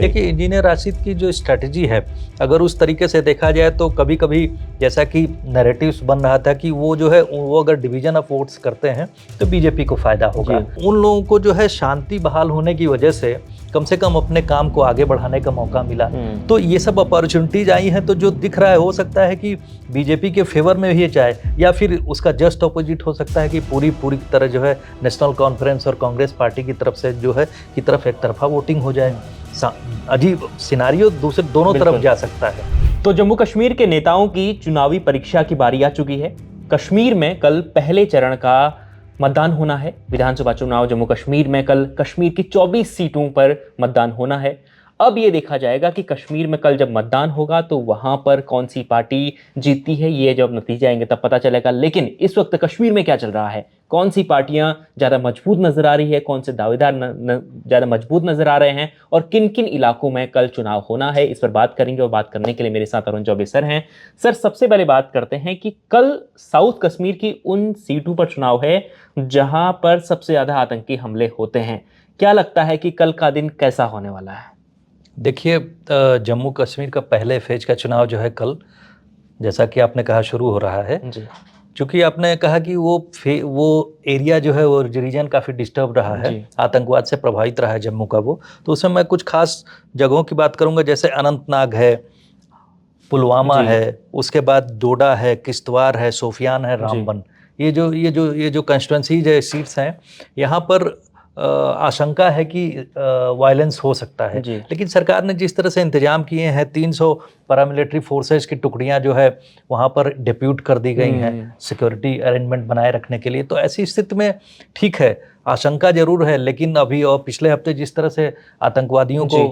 देखिए, इंजीनियर राशिद की जो स्ट्रैटेजी है, अगर उस तरीके से देखा जाए तो कभी कभी जैसा कि नैरेटिव्स बन रहा था कि वो जो है वो अगर डिवीजन ऑफ वोट्स करते हैं तो बीजेपी को फायदा होगा। उन लोगों को जो है शांति बहाल होने की वजह से कम अपने काम को आगे बढ़ाने का मौका मिला। तो ये सब अपॉर्चुनिटीज आई हैं, तो जो दिख रहा है हो सकता है कि बीजेपी के फेवर में भी जाए, या फिर उसका जस्ट ऑपोजिट हो सकता है कि पूरी तरह जो है नेशनल कॉन्फ्रेंस और कांग्रेस पार्टी की तरफ से जो है की तरफ एक तरफा वोटिंग हो जाए। अजीब सिनारियो दोनों तरफ जा सकता है। तो जम्मू कश्मीर के नेताओं की चुनावी परीक्षा की बारी आ चुकी है। कश्मीर में कल पहले चरण का मतदान होना है। विधानसभा चुनाव जम्मू कश्मीर में कल कश्मीर की 24 सीटों पर मतदान होना है। अब ये देखा जाएगा कि कश्मीर में कल जब मतदान होगा तो वहां पर कौन सी पार्टी जीतती है। ये जब नतीजे आएंगे तब पता चलेगा। लेकिन इस वक्त कश्मीर में क्या चल रहा है, कौन सी पार्टियां ज़्यादा मजबूत नजर आ रही है, कौन से दावेदार ज़्यादा मजबूत नजर आ रहे हैं, और किन किन इलाकों में कल चुनाव होना है, इस पर बात करेंगे। और बात करने के लिए मेरे साथ अरुण चौबे सर हैं। सर, सबसे पहले बात करते हैं कि कल साउथ कश्मीर की उन सीटों पर चुनाव है जहां पर सबसे ज़्यादा आतंकी हमले होते हैं। क्या लगता है कि कल का दिन कैसा होने वाला है? देखिए, जम्मू कश्मीर का पहले फेज का चुनाव जो है कल, जैसा कि आपने कहा, शुरू हो रहा है। चूँकि आपने कहा कि वो एरिया जो है वो रीजन काफ़ी डिस्टर्ब रहा है, आतंकवाद से प्रभावित रहा है जम्मू का वो। तो उसमें मैं कुछ खास जगहों की बात करूंगा, जैसे अनंतनाग है, पुलवामा है, उसके बाद डोडा है, किश्तवाड़ है, सोफियान है, रामबन। ये जो कंस्टिट्यूंसीज है, सीट्स हैं, यहाँ पर आशंका है कि वायलेंस हो सकता है। लेकिन सरकार ने जिस तरह से इंतजाम किए हैं, 300 पैरामिलिट्री फोर्सेस की टुकड़ियां जो है वहाँ पर डिप्यूट कर दी गई हैं सिक्योरिटी अरेंजमेंट बनाए रखने के लिए। तो ऐसी स्थिति में ठीक है, आशंका जरूर है, लेकिन अभी और पिछले हफ्ते जिस तरह से आतंकवादियों को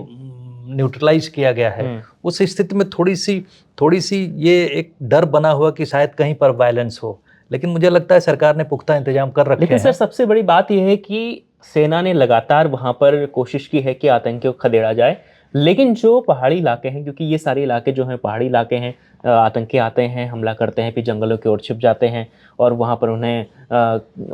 न्यूट्रलाइज किया गया है, उस स्थिति में थोड़ी सी ये एक डर बना हुआ कि शायद कहीं पर वायलेंस हो। लेकिन मुझे लगता है सरकार ने पुख्ता इंतजाम कर रखे हैं। लेकिन सर, सबसे बड़ी बात यह है कि सेना ने लगातार वहां पर कोशिश की है कि आतंकियों को खदेड़ा जाए। लेकिन जो पहाड़ी इलाके हैं, क्योंकि ये सारे इलाके जो हैं पहाड़ी इलाके हैं, आतंकी आते हैं, हमला करते हैं, फिर जंगलों की ओर छिप जाते हैं, और वहाँ पर उन्हें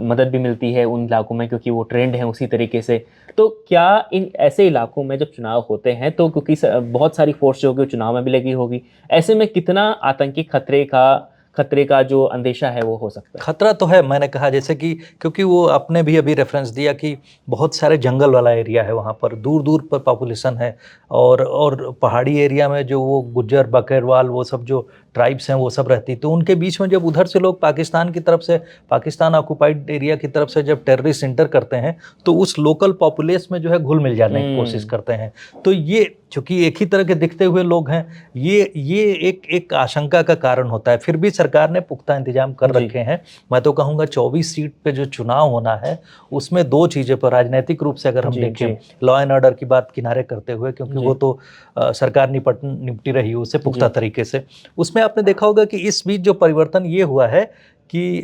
मदद भी मिलती है उन इलाकों में, क्योंकि वो ट्रेंड हैं उसी तरीके से। तो क्या इन ऐसे इलाकों में जब चुनाव होते हैं तो क्योंकि बहुत सारी फोर्स जो होगी चुनाव में भी लगी होगी, ऐसे में कितना आतंकी खतरे का जो अंदेशा है वो हो सकता है? खतरा तो है, मैंने कहा जैसे कि, क्योंकि वो आपने भी अभी रेफरेंस दिया कि बहुत सारे जंगल वाला एरिया है, वहाँ पर दूर दूर पर पॉपुलेशन है, और पहाड़ी एरिया में जो वो गुज्जर बकरवाल वो सब जो ट्राइब्स हैं वो सब रहती। तो उनके बीच में जब उधर से लोग पाकिस्तान की तरफ से, पाकिस्तान ऑक्युपाइड एरिया की तरफ से जब टेररिस्ट इंटर करते हैं तो उस लोकल पॉपुलेशन में जो है घुल मिल जाने की कोशिश करते हैं। तो ये चूंकि एक ही तरह के दिखते हुए लोग हैं, ये एक आशंका का कारण होता है। फिर भी सरकार ने पुख्ता इंतजाम कर रखे हैं। मैं तो कहूँगा 24 सीट पे जो चुनाव होना है उसमें दो चीज़ें पर राजनीतिक रूप से अगर हम देखें, लॉ एंड ऑर्डर की बात किनारे करते हुए, क्योंकि वो तो सरकार निपटी रही है उससे पुख्ता तरीके से। उसमें आपने देखा होगा कि इस बीच जो परिवर्तन ये हुआ है कि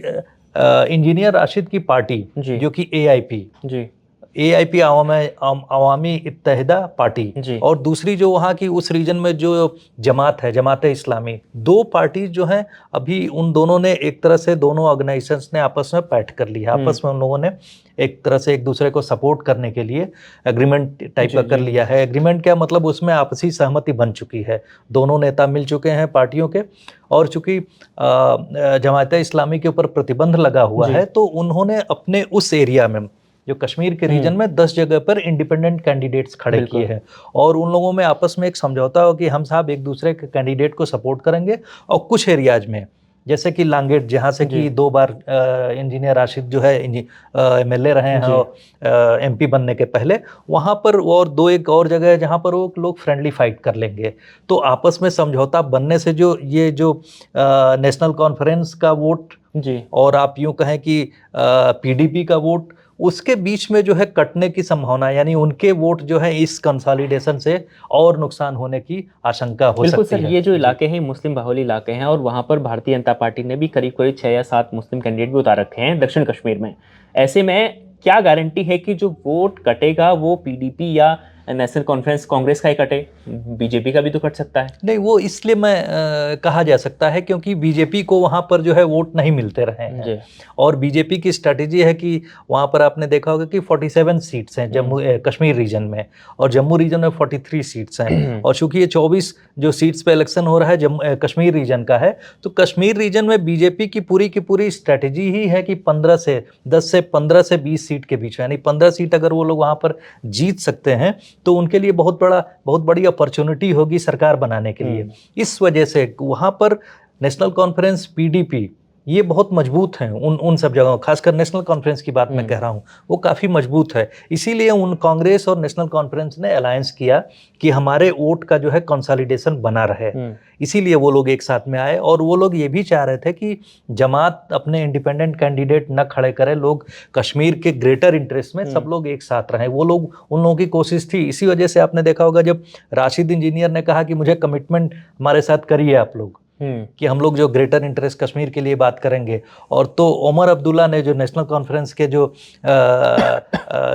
इंजीनियर राशिद की पार्टी जो कि AIP अवामी इत्तेहादा पार्टी, और दूसरी जो वहाँ की उस रीजन में जो जमात है, जमात इस्लामी, दो पार्टी जो हैं, अभी उन दोनों ने एक तरह से, दोनों ऑर्गेनाइजेशंस ने आपस में पैक्ट कर लिया। आपस में उन लोगों ने एक तरह से एक दूसरे को सपोर्ट करने के लिए एग्रीमेंट टाइप का कर लिया है। एग्रीमेंट क्या मतलब, उसमें आपसी सहमति बन चुकी है, दोनों नेता मिल चुके हैं पार्टियों के। और चूंकि जमात इस्लामी के ऊपर प्रतिबंध लगा हुआ है, तो उन्होंने अपने उस एरिया में, जो कश्मीर के रीजन में 10 जगह पर इंडिपेंडेंट कैंडिडेट्स खड़े किए हैं, और उन लोगों में आपस में एक समझौता हो कि हम साहब एक दूसरे के कैंडिडेट को सपोर्ट करेंगे। और कुछ एरियाज में, जैसे कि लांगेट, जहाँ से कि 2 बार इंजीनियर राशिद जो है MLA रहे हैं MP बनने के पहले, वहाँ पर, और एक और जगह है जहाँ पर वो लोग फ्रेंडली फाइट कर लेंगे। तो आपस में समझौता बनने से जो नेशनल कॉन्फ्रेंस का वोट, और आप यूँ कहें कि PDP का वोट, उसके बीच में जो है कटने की संभावना, यानी उनके वोट जो है इस कंसोलिडेशन से और नुकसान होने की आशंका हो सकती है। सर, ये जो इलाके हैं मुस्लिम बाहुल इलाके हैं, और वहाँ पर भारतीय जनता पार्टी ने भी करीब 6 या 7 मुस्लिम कैंडिडेट भी उतार रखे हैं दक्षिण कश्मीर में। ऐसे में क्या गारंटी है कि जो वोट कटेगा वो PDP या नेशनल कॉन्फ्रेंस कांग्रेस का ही कटे, बीजेपी का भी तो कट सकता है। नहीं, वो इसलिए कहा जा सकता है क्योंकि बीजेपी को वहाँ पर जो है वोट नहीं मिलते रहे जी। हैं, और बीजेपी की स्ट्रैटेजी है कि वहाँ पर आपने देखा होगा कि 47 सीट्स हैं कश्मीर रीजन में, और जम्मू रीजन में 43 सीट्स हैं, और चूंकि ये 24 जो सीट्स पे इलेक्शन हो रहा है कश्मीर रीजन का है, तो कश्मीर रीजन में बीजेपी की पूरी स्ट्रैटेजी ही है कि 10 से 15 से 20 सीट के बीच में, यानी 15 सीट अगर वो लोग वहाँ पर जीत सकते हैं तो उनके लिए बहुत बड़ी अपॉर्चुनिटी होगी सरकार बनाने के लिए। इस वजह से वहाँ पर नेशनल कॉन्फ्रेंस, पीडीपी, ये बहुत मजबूत हैं उन सब जगहों, खासकर नेशनल कॉन्फ्रेंस की बात मैं कह रहा हूँ, वो काफ़ी मजबूत है। इसीलिए उन कांग्रेस और नेशनल कॉन्फ्रेंस ने अलायंस किया कि हमारे वोट का जो है कंसोलिडेशन बना रहे, इसीलिए वो लोग एक साथ में आए। और वो लोग ये भी चाह रहे थे कि जमात अपने इंडिपेंडेंट कैंडिडेट न खड़े करे, लोग कश्मीर के ग्रेटर इंटरेस्ट में सब लोग एक साथ रहें, वो लोग, उन लोगों की कोशिश थी। इसी वजह से आपने देखा होगा जब राशिद इंजीनियर ने कहा कि मुझे कमिटमेंट हमारे साथ करिए आप लोग, कि हम लोग जो ग्रेटर इंटरेस्ट कश्मीर के लिए बात करेंगे, और तो ओमर अब्दुल्ला ने, जो नेशनल कॉन्फ्रेंस के जो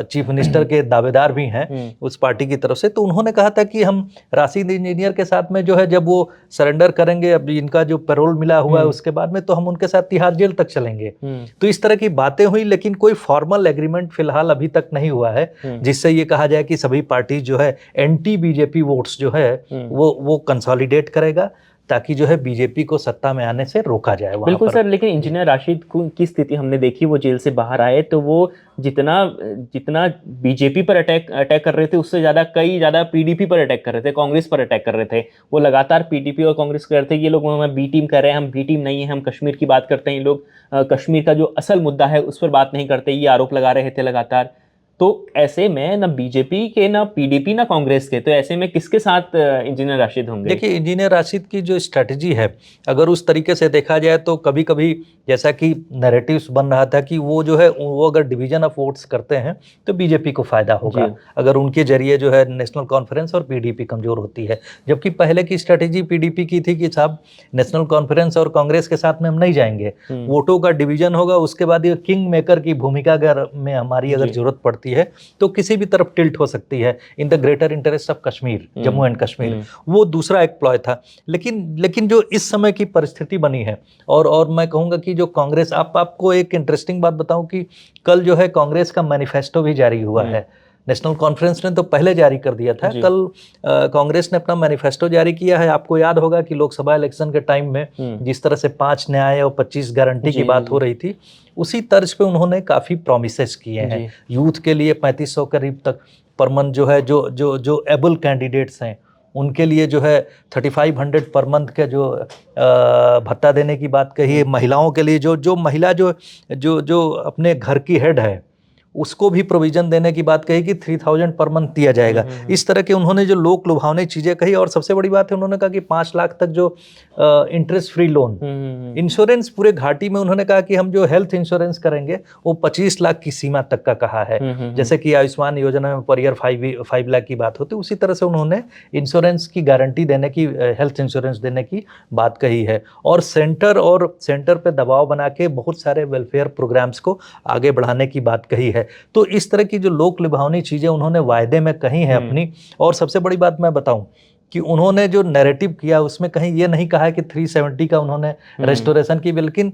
चीफ मिनिस्टर के दावेदार भी हैं उस पार्टी की तरफ से, तो उन्होंने कहा था कि हम राशिद इंजीनियर के साथ में जो है जब वो सरेंडर करेंगे, अब इनका जो पैरोल मिला हुआ है उसके बाद में, तो हम उनके साथ तिहाड़ जेल तक चलेंगे। तो इस तरह की बातें हुई, लेकिन कोई फॉर्मल एग्रीमेंट फिलहाल अभी तक नहीं हुआ है जिससे ये कहा जाए कि सभी पार्टी जो है एंटी बीजेपी वोट्स जो है वो कंसोलिडेट करेगा, ताकि जो है बीजेपी को सत्ता में आने से रोका जाए। बिल्कुल सर, लेकिन इंजीनियर राशिद की स्थिति हमने देखी, वो जेल से बाहर आए तो वो जितना बीजेपी पर अटैक कर रहे थे, उससे कई ज़्यादा पीडीपी पर अटैक कर रहे थे, कांग्रेस पर अटैक कर रहे थे। वो लगातार पीडीपी और कांग्रेस कर रहे थे, ये लोग हमें बी टीम कर रहे हैं, हम बी टीम नहीं है, हम कश्मीर की बात करते हैं, ये लोग कश्मीर का जो असल मुद्दा है उस पर बात नहीं करते, ये आरोप लगा रहे थे लगातार। तो ऐसे में ना बीजेपी के, ना पीडीपी, ना कांग्रेस के, तो ऐसे में किसके साथ इंजीनियर राशिद होंगे? देखिए, इंजीनियर राशिद की जो स्ट्रैटेजी है, अगर उस तरीके से देखा जाए तो कभी कभी जैसा कि नैरेटिव्स बन रहा था कि वो जो है वो अगर डिवीजन ऑफ वोट्स करते हैं तो बीजेपी को फायदा होगा, अगर उनके जरिए जो है नेशनल कॉन्फ्रेंस और पीडीपी कमजोर होती है। जबकि पहले की स्ट्रैटेजी पीडीपी की थी कि साहब नेशनल कॉन्फ्रेंस और कांग्रेस के साथ में हम नहीं जाएंगे, वोटों का डिवीजन होगा, उसके बाद ये किंग मेकर की भूमिका अगर में हमारी अगर जरूरत पड़ती है तो किसी भी तरफ टिल्ट हो सकती है in the greater interest of Kashmir, Jammu and Kashmir. वो दूसरा एक प्लॉय था। लेकिन जो इस समय की परिस्थिति बनी है, और मैं कहूंगा कि जो कांग्रेस, आपको एक इंटरेस्टिंग बात बताऊं कि कल जो है कांग्रेस का मैनिफेस्टो भी जारी हुआ है। नेशनल कॉन्फ्रेंस ने तो पहले जारी कर दिया था, कल कांग्रेस ने अपना मैनिफेस्टो जारी किया है। आपको याद होगा कि लोकसभा इलेक्शन के टाइम में जिस तरह से 5 न्याय और 25 गारंटी की बात हो रही थी, उसी तर्ज पे उन्होंने काफी प्रोमिसेस किए हैं। यूथ के लिए 3500 करीब तक पर मंथ जो है, जो एबल कैंडिडेट्स हैं उनके लिए जो है 3500 पर मंथ के जो भत्ता देने की बात कही है। महिलाओं के लिए जो महिला जो अपने घर की हेड है उसको भी प्रोविजन देने की बात कही कि 3000 पर मंथ दिया जाएगा। इस तरह के उन्होंने जो लोक लुभावनी चीजें कही, और सबसे बड़ी बात है उन्होंने कहा कि 5 लाख तक जो इंटरेस्ट फ्री लोन, इंश्योरेंस पूरे घाटी में, उन्होंने कहा कि हम जो हेल्थ इंश्योरेंस करेंगे वो 25 लाख की सीमा तक का कहा है। जैसे कि आयुष्मान योजना में पर ईयर 5 लाख की बात होती, उसी तरह से उन्होंने इंश्योरेंस की गारंटी देने की, हेल्थ इंश्योरेंस देने की बात कही है। और सेंटर पे दबाव बना के बहुत सारे वेलफेयर प्रोग्राम्स को आगे बढ़ाने की बात कही है। तो इस तरह की जो लोक लुभावनी चीजें उन्होंने वायदे में कही हैं अपनी। और सबसे बड़ी बात मैं बताऊं कि उन्होंने जो नैरेटिव किया उसमें कहीं ये नहीं कहा कि 370 का उन्होंने रेस्टोरेशन की, लेकिन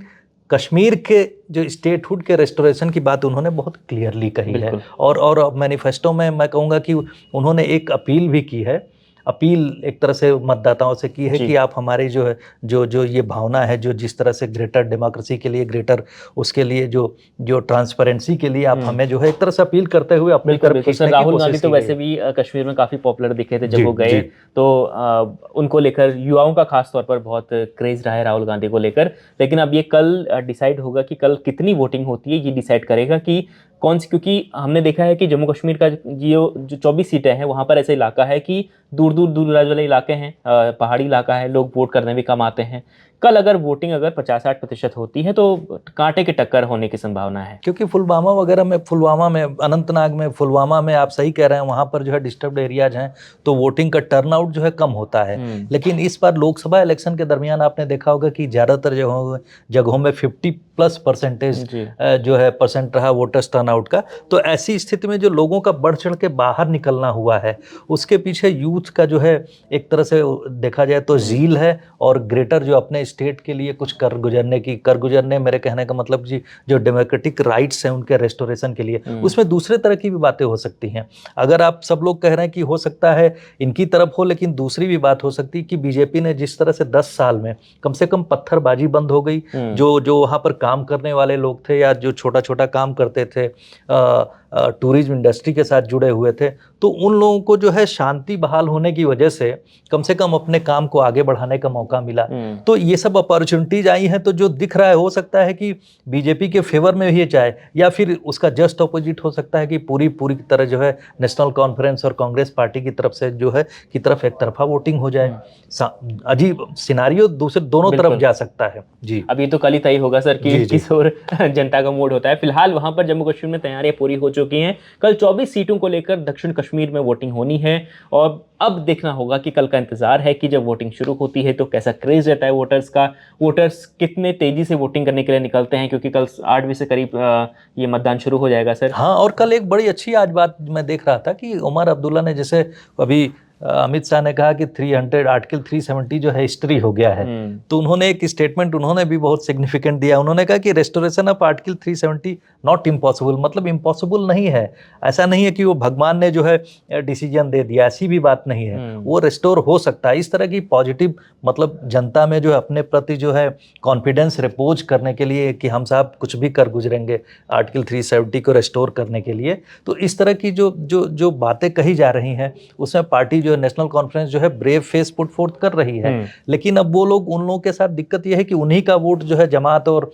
कश्मीर के जो स्टेटहुड के रेस्टोरेशन की बात उन्होंने बहुत क्लियरली कही है। और मैनिफेस्टो में मैं कहूँगा कि उन्होंने एक अपील भी की है, अपील एक तरह से मतदाताओं से की है कि आप हमारी जो है जो ये भावना है, जो जिस तरह से ग्रेटर डेमोक्रेसी के लिए, ग्रेटर उसके लिए जो ट्रांसपेरेंसी के लिए आप हमें जो है एक तरह से अपील करते हुए अपनी तरफ खींचने की राहुल गांधी कोशिश तो की वैसे भी कश्मीर में काफी पॉपुलर दिखे थे जब वो गए, तो उनको लेकर युवाओं का खास तौर पर बहुत क्रेज रहा है राहुल गांधी को लेकर। लेकिन अब ये कल डिसाइड होगा कि कल कितनी वोटिंग होती है, ये डिसाइड करेगा कि कौन सी, क्योंकि हमने देखा है कि जम्मू कश्मीर का जो 24 सीटें हैं वहाँ पर ऐसा इलाका है कि दूर दराज वाले इलाके हैं, पहाड़ी इलाका है, लोग वोट करने भी कम आते हैं। कल अगर वोटिंग अगर 50-60% होती है तो कांटे की टक्कर होने की संभावना है। क्योंकि पुलवामा वगैरह में, पुलवामा में, अनंतनाग में, पुलवामा में आप सही कह रहे हैं, वहाँ पर जो है डिस्टर्ब्ड एरियाज हैं तो वोटिंग का टर्नआउट जो है कम होता है। लेकिन इस बार लोकसभा इलेक्शन के दरमियान आपने देखा होगा कि ज़्यादातर जगहों में 50+% जो है परसेंट रहा वोटर्स टर्नआउट का। तो ऐसी स्थिति में जो लोगों का बढ़ चढ़ के बाहर निकलना हुआ है, उसके पीछे यूथ का जो है एक तरह से देखा जाए तो जील है, और ग्रेटर जो अपने स्टेट के लिए कुछ कर गुजरने मेरे कहने का मतलब जी जो डेमोक्रेटिक राइट्स हैं उनके रेस्टोरेशन के लिए, उसमें दूसरे तरह की भी बातें हो सकती हैं। अगर आप सब लोग कह रहे हैं कि हो सकता है इनकी तरफ हो, लेकिन दूसरी भी बात हो सकती है कि बीजेपी ने जिस तरह से 10 साल में कम से कम पत्थरबाजी बंद हो गई, जो वहाँ पर काम करने वाले लोग थे या जो छोटा छोटा काम करते थे, टूरिज्म इंडस्ट्री के साथ जुड़े हुए थे, तो उन लोगों को जो है शांति बहाल होने की वजह से कम अपने काम को आगे बढ़ाने का मौका मिला। तो ये सब अपॉर्चुनिटीज आई हैं। तो जो दिख रहा है, हो सकता है कि बीजेपी के फेवर में भी जाए, या फिर उसका जस्ट ऑपोजिट हो सकता है कि पूरी तरह जो है नेशनल कॉन्फ्रेंस और कांग्रेस पार्टी की तरफ से जो है की तरफ एक तरफा वोटिंग हो जाए। अजीब सिनारियो दोनों तरफ जा सकता है जी। अब ये तो कल ही तय होगा सर कि किस ओर जनता का मूड होता है। फिलहाल वहां पर जम्मू कश्मीर में तैयारियां पूरी हो चुकी हैं। कल 24 सीटों को लेकर दक्षिण कश्मीर में वोटिंग होनी है, और अब देखना होगा कि कल का इंतजार है कि जब वोटिंग शुरू होती है तो कैसा क्रेज रहता है वोटर्स का, वोटर्स कितने तेजी से वोटिंग करने के लिए निकलते हैं, क्योंकि कल 8 बजे से करीब ये मतदान शुरू हो जाएगा सर। हाँ, और कल एक बड़ी अच्छी आज बात मैं देख रहा था कि उमर अब्दुल्ला ने, जैसे अभी अमित शाह ने कहा कि 300 आर्टिकल 370 जो है हिस्ट्री हो गया है, तो उन्होंने एक स्टेटमेंट उन्होंने भी बहुत सिग्निफिकेंट दिया। उन्होंने कहा कि restoration of article 370 not impossible, मतलब इम्पॉसिबल नहीं है। ऐसा नहीं है कि वो भगवान ने जो है डिसीजन दे दिया, ऐसी भी बात नहीं है, वो रेस्टोर हो सकता है। इस तरह की पॉजिटिव मतलब जनता में जो है अपने प्रति जो है कॉन्फिडेंस रिपोज करने के लिए कि हम साहब कुछ भी कर गुजरेंगे आर्टिकल 370 को रेस्टोर करने के लिए। तो इस तरह की जो बातें कही जा रही हैं, उसमें पार्टी जो नेशनल कॉन्फ्रेंस जो है ब्रेव फेस पुट फोर्थ कर रही है। लेकिन अब वो लोग, उन लोगों के साथ दिक्कत यह है कि उन्हीं का वोट जो है जमात और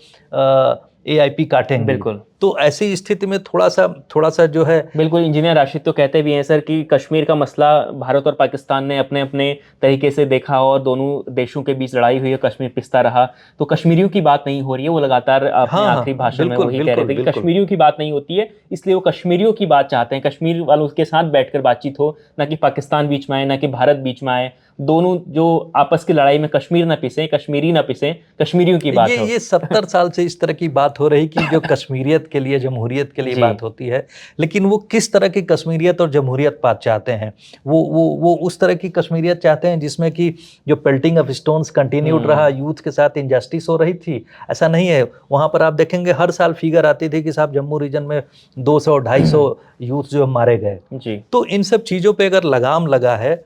AIP काटेंगे। बिल्कुल। तो ऐसी स्थिति में थोड़ा सा जो है, बिल्कुल, इंजीनियर राशिद तो कहते भी हैं सर कि कश्मीर का मसला भारत और पाकिस्तान ने अपने अपने तरीके से देखा और दोनों देशों के बीच लड़ाई हुई है, कश्मीर पिसता रहा, तो कश्मीरियों की बात नहीं हो रही है। वो लगातार अपने आखिरी भाषण में वही कह रहे थे कि कश्मीरियों की बात नहीं होती है, इसलिए वो कश्मीरियों की बात चाहते हैं, कश्मीर वालों के साथ बैठकर बातचीत हो, ना कि पाकिस्तान बीच में आए, ना कि भारत बीच में आए। दोनों जो आपस की लड़ाई में कश्मीर ना पिसे, कश्मीरी ना पिसे, कश्मीरियों की बात हो। ये 70 साल से इस तरह की बात हो रही कि जो कश्मीरियत के लिए, जमहूरियत के लिए बात होती है, लेकिन वो किस तरह की कश्मीरियत और जमहूरियत बात चाहते हैं? वो उस तरह की कश्मीरियत चाहते हैं जिसमें कि जो पेल्टिंग ऑफ स्टोन्स कंटिन्यूड रहा, यूथ के साथ इनजस्टिस हो रही थी। ऐसा नहीं है। वहाँ पर आप देखेंगे हर साल फिगर आती थी कि साहब जम्मू रीजन में 200-250 यूथ जो मारे गए। तो इन सब चीज़ों पर अगर लगाम लगा है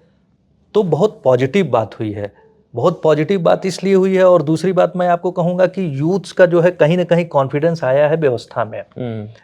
तो बहुत पॉजिटिव बात हुई है। बहुत पॉजिटिव बात इसलिए हुई है, और दूसरी बात मैं आपको कहूँगा कि यूथ्स का जो है कहीं ना कहीं कॉन्फिडेंस आया है व्यवस्था में।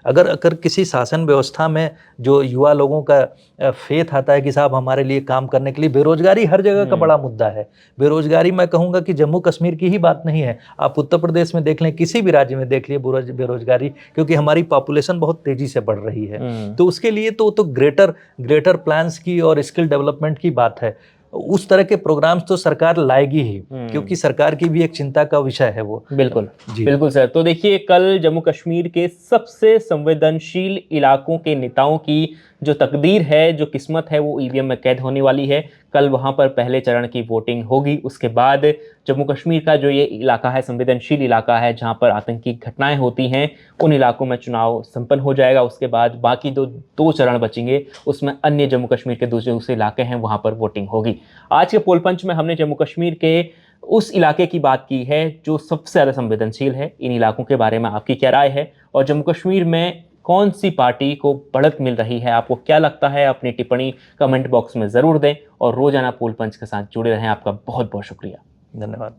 अगर किसी शासन व्यवस्था में जो युवा लोगों का फेथ आता है कि साहब हमारे लिए काम करने के लिए, बेरोजगारी हर जगह का बड़ा मुद्दा है। बेरोजगारी मैं कहूँगा कि जम्मू कश्मीर की ही बात नहीं है, आप उत्तर प्रदेश में देख लें, किसी भी राज्य में देख लिए बेरोजगारी, क्योंकि हमारी पॉपुलेशन बहुत तेजी से बढ़ रही है। तो उसके लिए तो ग्रेटर प्लान्स की और स्किल डेवलपमेंट की बात है। उस तरह के प्रोग्राम्स तो सरकार लाएगी ही, क्योंकि सरकार की भी एक चिंता का विषय है वो। बिल्कुल बिल्कुल सर। तो देखिए, कल जम्मू कश्मीर के सबसे संवेदनशील इलाकों के नेताओं की जो तकदीर है, जो किस्मत है, वो ईवीएम में कैद होने वाली है। कल वहां पर पहले चरण की वोटिंग होगी, उसके बाद जम्मू कश्मीर का जो ये इलाका है, संवेदनशील इलाका है जहां पर आतंकी घटनाएं होती हैं, उन इलाकों में चुनाव संपन्न हो जाएगा। उसके बाद बाकी दो चरण बचेंगे, उसमें अन्य जम्मू कश्मीर के दूसरे इलाके हैं, वहां पर वोटिंग होगी। आज के पोल पंच में हमने जम्मू कश्मीर के उस इलाके की बात की है जो सबसे ज़्यादा संवेदनशील है। इन इलाकों के बारे में आपकी क्या राय है, और जम्मू कश्मीर में कौन सी पार्टी को बढ़त मिल रही है, आपको क्या लगता है? अपनी टिप्पणी कमेंट बॉक्स में ज़रूर दें, और रोजाना पोल पंच के साथ जुड़े रहें। आपका बहुत बहुत शुक्रिया, धन्यवाद।